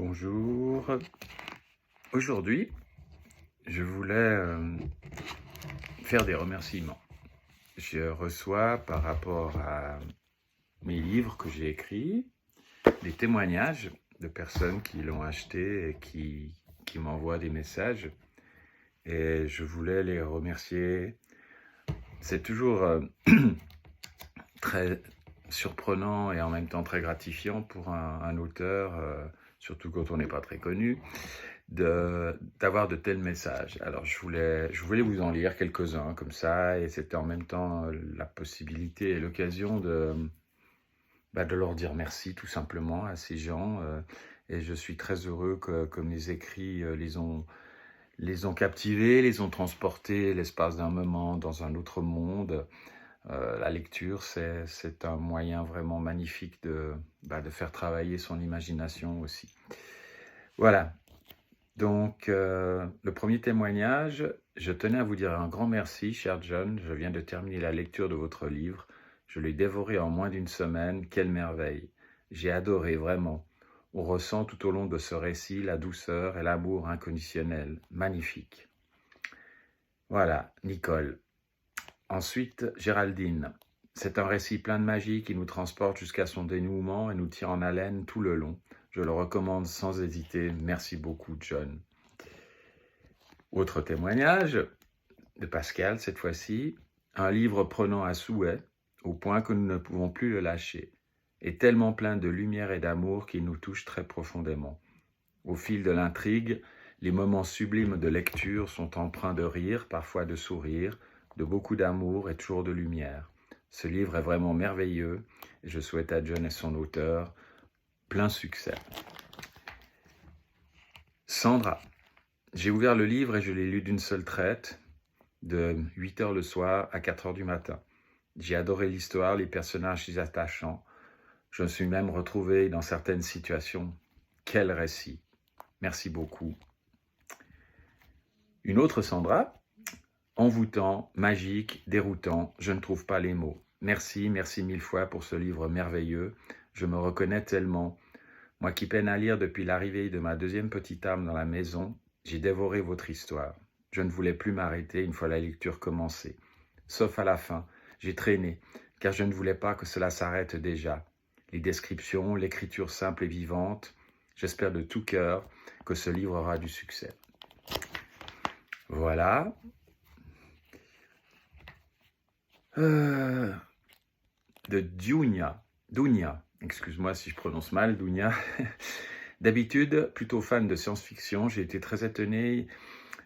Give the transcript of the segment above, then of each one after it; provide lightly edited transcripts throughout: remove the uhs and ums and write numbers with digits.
Bonjour. Aujourd'hui, je voulais faire des remerciements. Je reçois par rapport à mes livres que j'ai écrits, des témoignages de personnes qui l'ont acheté et qui m'envoient des messages. Et je voulais les remercier. C'est toujours très surprenant et en même temps très gratifiant pour un auteur, surtout quand on n'est pas très connu, d'avoir de tels messages. Alors je voulais vous en lire quelques-uns comme ça, et c'était en même temps la possibilité et l'occasion de leur dire merci tout simplement à ces gens, et je suis très heureux que mes écrits les ont captivés, les ont transportés l'espace d'un moment dans un autre monde. La lecture, c'est un moyen vraiment magnifique de faire travailler son imagination aussi. Voilà. Donc, le premier témoignage, je tenais à vous dire un grand merci, cher John. Je viens de terminer la lecture de votre livre. Je l'ai dévoré en moins d'une semaine. Quelle merveille! J'ai adoré, vraiment. On ressent tout au long de ce récit la douceur et l'amour inconditionnel. Magnifique. Voilà, Nicole. Ensuite, Géraldine. C'est un récit plein de magie qui nous transporte jusqu'à son dénouement et nous tient en haleine tout le long. Je le recommande sans hésiter. Merci beaucoup, John. Autre témoignage de Pascal, cette fois-ci. Un livre prenant à souhait, au point que nous ne pouvons plus le lâcher, et tellement plein de lumière et d'amour qu'il nous touche très profondément. Au fil de l'intrigue, les moments sublimes de lecture sont empreints de rire, parfois de sourire, de beaucoup d'amour et toujours de lumière. Ce livre est vraiment merveilleux et je souhaite à John et son auteur plein succès. Sandra, j'ai ouvert le livre et je l'ai lu d'une seule traite, de 8h le soir à 4h du matin. J'ai adoré l'histoire, les personnages si attachants. Je me suis même retrouvé dans certaines situations. Quel récit! Merci beaucoup. Une autre Sandra, envoûtant, magique, déroutant, je ne trouve pas les mots. Merci mille fois pour ce livre merveilleux. Je me reconnais tellement. Moi qui peine à lire depuis l'arrivée de ma deuxième petite âme dans la maison, j'ai dévoré votre histoire. Je ne voulais plus m'arrêter une fois la lecture commencée. Sauf à la fin, j'ai traîné, car je ne voulais pas que cela s'arrête déjà. Les descriptions, l'écriture simple et vivante, j'espère de tout cœur que ce livre aura du succès. Voilà. De Dunia, excuse-moi si je prononce mal, Dunia. D'habitude, plutôt fan de science-fiction, j'ai été très étonné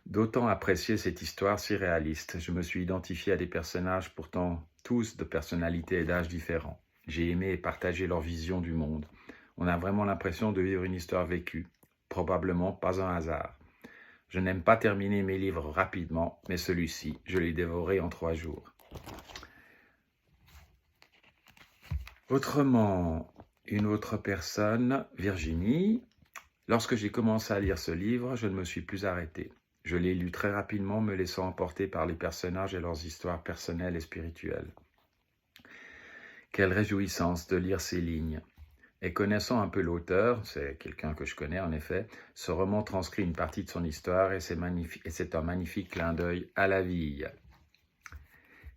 d'autant apprécier cette histoire si réaliste. Je me suis identifié à des personnages pourtant tous de personnalités et d'âges différents. J'ai aimé partager leur vision du monde. On a vraiment l'impression de vivre une histoire vécue, probablement pas un hasard. Je n'aime pas terminer mes livres rapidement, mais celui-ci, je l'ai dévoré en 3 jours. Autrement, une autre personne, Virginie. Lorsque j'ai commencé à lire ce livre, je ne me suis plus arrêté. Je l'ai lu très rapidement, me laissant emporter par les personnages et leurs histoires personnelles et spirituelles. Quelle réjouissance de lire ces lignes. Et connaissant un peu l'auteur, c'est quelqu'un que je connais en effet, ce roman transcrit une partie de son histoire et c'est un magnifique clin d'œil à la vie.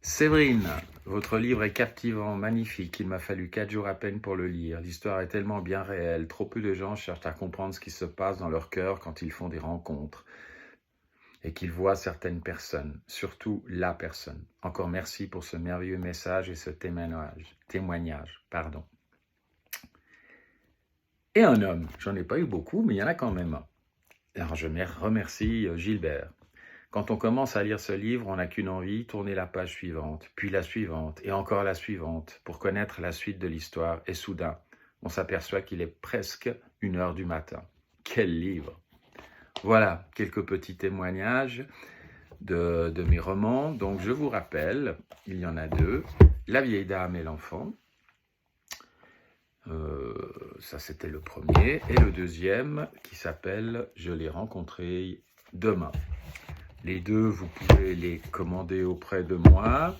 Séverine, votre livre est captivant, magnifique. Il m'a fallu 4 jours à peine pour le lire. L'histoire est tellement bien réelle. Trop peu de gens cherchent à comprendre ce qui se passe dans leur cœur quand ils font des rencontres et qu'ils voient certaines personnes, surtout la personne. Encore merci pour ce merveilleux message et ce témoignage. Et un homme, j'en ai pas eu beaucoup, mais il y en a quand même un. Alors je remercie Gilbert. Quand on commence à lire ce livre, on n'a qu'une envie, tourner la page suivante, puis la suivante, et encore la suivante, pour connaître la suite de l'histoire. Et soudain, on s'aperçoit qu'il est presque 1h du matin. Quel livre! Voilà, quelques petits témoignages de mes romans. Donc je vous rappelle, il y en a 2, La vieille dame et l'enfant. Ça c'était le premier. Et le deuxième qui s'appelle Je l'ai rencontré demain. Les 2, vous pouvez les commander auprès de moi.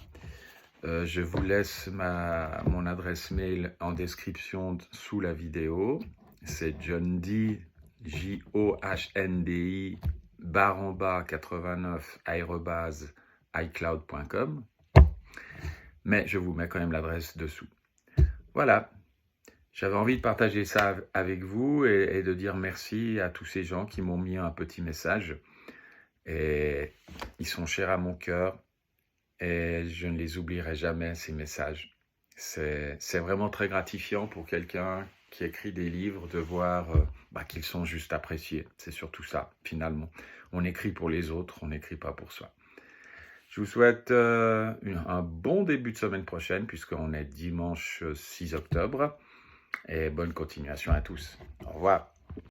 Je vous laisse mon adresse mail en description sous la vidéo. C'est johndy JOHNDI _89 @icloud.com. Mais je vous mets quand même l'adresse dessous. Voilà. J'avais envie de partager ça avec vous et de dire merci à tous ces gens qui m'ont mis un petit message. Et ils sont chers à mon cœur et je ne les oublierai jamais, ces messages. C'est vraiment très gratifiant pour quelqu'un qui écrit des livres de voir qu'ils sont juste appréciés. C'est surtout ça, finalement. On écrit pour les autres, on n'écrit pas pour soi. Je vous souhaite un bon début de semaine prochaine, puisqu'on est dimanche 6 octobre. Et bonne continuation à tous. Au revoir.